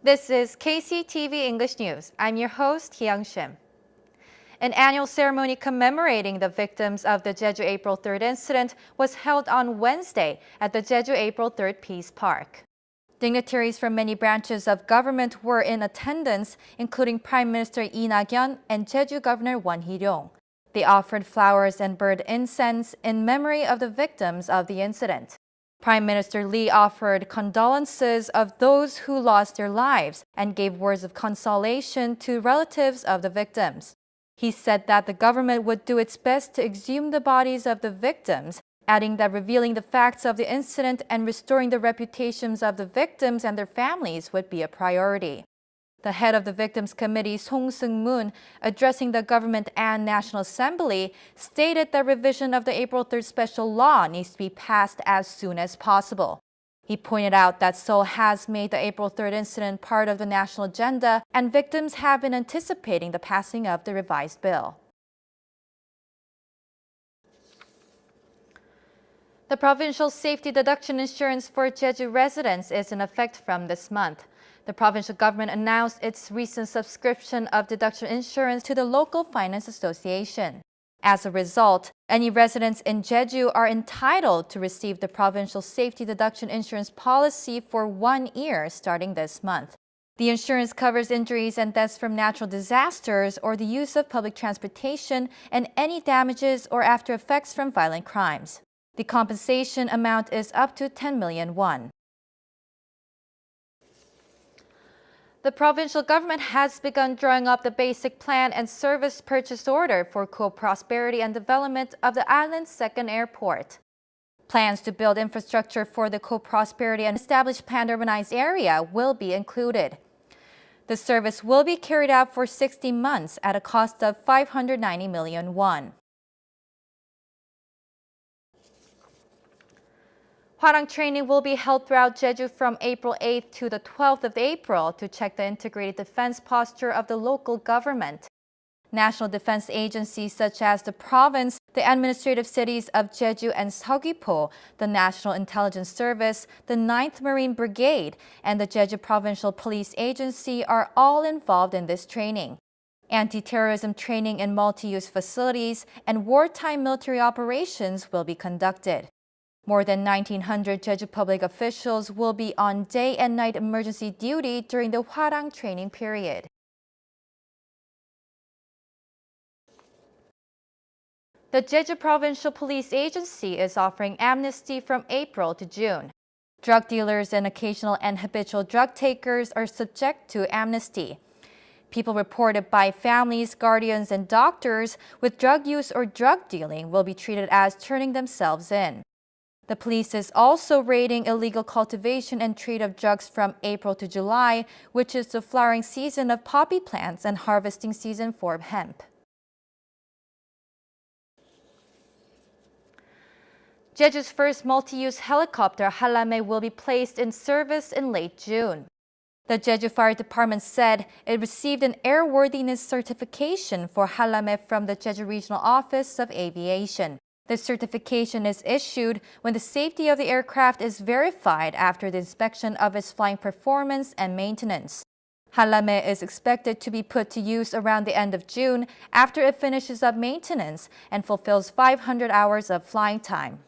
This is KCTV English News. I'm your host, Hyung Shim. An annual ceremony commemorating the victims of the Jeju April 3rd incident was held on Wednesday at the Jeju April 3rd Peace Park. Dignitaries from many branches of government were in attendance, including Prime Minister Lee Na-kyun and Jeju Governor Won Hee-ryong. They offered flowers and burned incense in memory of the victims of the incident. Prime Minister Lee offered condolences of those who lost their lives and gave words of consolation to relatives of the victims. He said that the government would do its best to exhume the bodies of the victims, adding that revealing the facts of the incident and restoring the reputations of the victims and their families would be a priority. The head of the Victims Committee, Song Seung-moon, addressing the government and National Assembly, stated that revision of the April 3rd special law needs to be passed as soon as possible. He pointed out that Seoul has made the April 3rd incident part of the national agenda, and victims have been anticipating the passing of the revised bill. The provincial safety deduction insurance for Jeju residents is in effect from this month. The provincial government announced its recent subscription of deduction insurance to the local finance association. As a result, any residents in Jeju are entitled to receive the provincial safety deduction insurance policy for 1 year starting this month. The insurance covers injuries and deaths from natural disasters or the use of public transportation and any damages or after effects from violent crimes. The compensation amount is up to 10 million won. The provincial government has begun drawing up the basic plan and service purchase order for co-prosperity and development of the island's second airport. Plans to build infrastructure for the co-prosperity and establish pan-urbanized area will be included. The service will be carried out for 60 months at a cost of 590 million won. Hwarang training will be held throughout Jeju from April 8th to the 12th of April to check the integrated defense posture of the local government. National defense agencies such as the province, the administrative cities of Jeju and Seogwipo, the National Intelligence Service, the 9th Marine Brigade, and the Jeju Provincial Police Agency are all involved in this training. Anti-terrorism training in multi-use facilities and wartime military operations will be conducted. More than 1,900 Jeju public officials will be on day and night emergency duty during the Hwarang training period. The Jeju Provincial Police Agency is offering amnesty from April to June. Drug dealers and occasional and habitual drug takers are subject to amnesty. People reported by families, guardians, and doctors with drug use or drug dealing will be treated as turning themselves in. The police is also raiding illegal cultivation and trade of drugs from April to July, which is the flowering season of poppy plants and harvesting season for hemp. Jeju's first multi-use helicopter, Hallame, will be placed in service in late June. The Jeju Fire Department said it received an airworthiness certification for Hallame from the Jeju Regional Office of Aviation. This certification is issued when the safety of the aircraft is verified after the inspection of its flying performance and maintenance. Hallame is expected to be put to use around the end of June after it finishes up maintenance and fulfills 500 hours of flying time.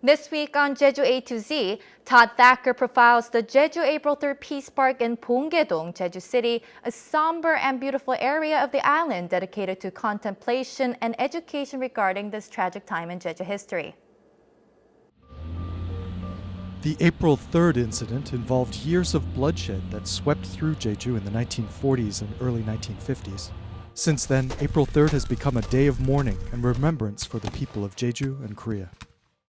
This week on Jeju A to Z, Todd Thacker profiles the Jeju April 3rd Peace Park in Bonggae-dong, Jeju City, a somber and beautiful area of the island dedicated to contemplation and education regarding this tragic time in Jeju history. The April 3rd incident involved years of bloodshed that swept through Jeju in the 1940s and early 1950s. Since then, April 3rd has become a day of mourning and remembrance for the people of Jeju and Korea.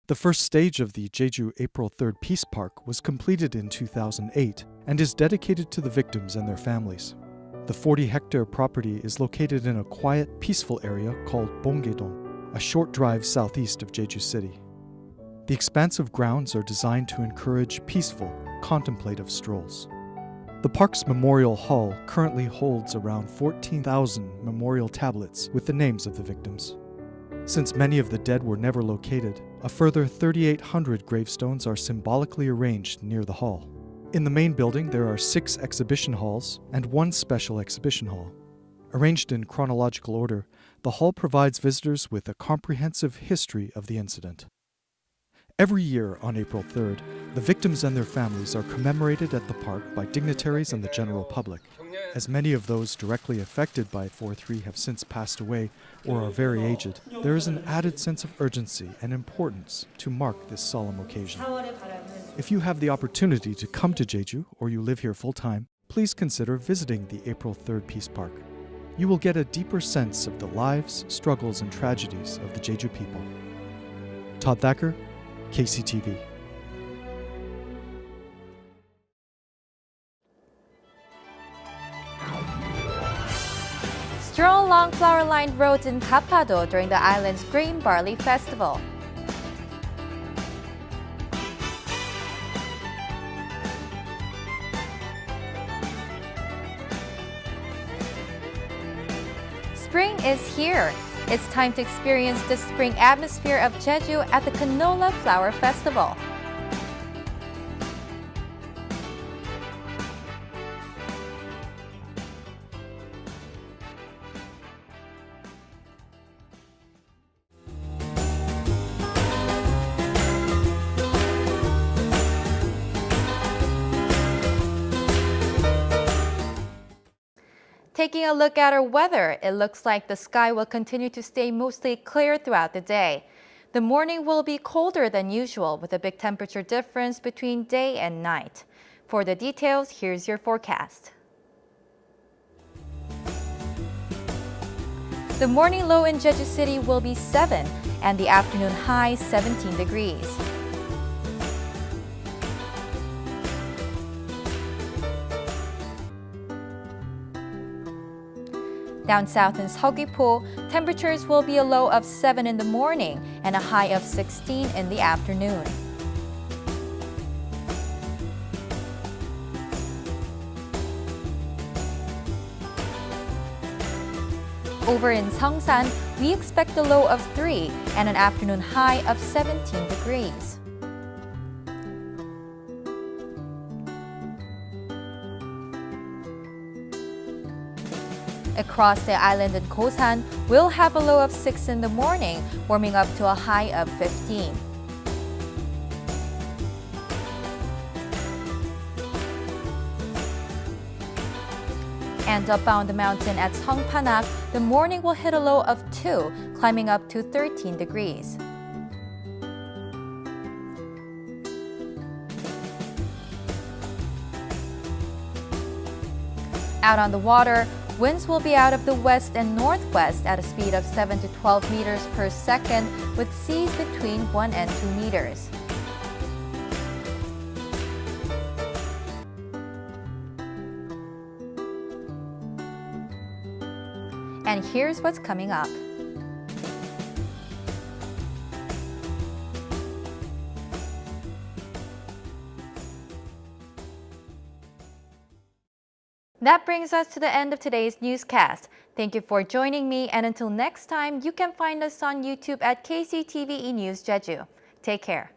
The first stage of the Jeju April 3rd Peace Park was completed in 2008 and is dedicated to the victims and their families. The 40-hectare property is located in a quiet, peaceful area called Bonggae-dong, a short drive southeast of Jeju City. The expansive grounds are designed to encourage peaceful, contemplative strolls. The park's Memorial Hall currently holds around 14,000 memorial tablets with the names of the victims. Since many of the dead were never located, a further 3,800 gravestones are symbolically arranged near the hall. In the main building, there are 6 exhibition halls and 1 special exhibition hall. Arranged in chronological order, the hall provides visitors with a comprehensive history of the incident. Every year on April 3rd, the victims and their families are commemorated at the park by dignitaries and the general public. As many of those directly affected by 4/3 have since passed away or are very aged, there is an added sense of urgency and importance to mark this solemn occasion. If you have the opportunity to come to Jeju or you live here full-time, please consider visiting the April 3rd Peace Park. You will get a deeper sense of the lives, struggles, and tragedies of the Jeju people. Todd Thacker, KCTV. Stroll along flower-lined roads in Kapado during the island's Grain Barley Festival. Spring is here. It's time to experience the spring atmosphere of Jeju at the Canola Flower Festival. Taking a look at our weather, it looks like the sky will continue to stay mostly clear throughout the day. The morning will be colder than usual with a big temperature difference between day and night. For the details, here's your forecast. The morning low in Jeju City will be 7 and the afternoon high 17 degrees. Down south in Seogwipo, temperatures will be a low of 7 in the morning and a high of 16 in the afternoon. Over in Seongsan, we expect a low of 3 and an afternoon high of 17 degrees. Across the island in Kosan, we'll have a low of 6 in the morning, warming up to a high of 15. And up on the mountain at Seongpanak, the morning will hit a low of 2, climbing up to 13 degrees. Out on the water, winds will be out of the west and northwest at a speed of 7 to 12 meters per second, with seas between 1 and 2 meters. And here's what's coming up. That brings us to the end of today's newscast. Thank you for joining me, and until next time, you can find us on YouTube at KCTV News Jeju. Take care.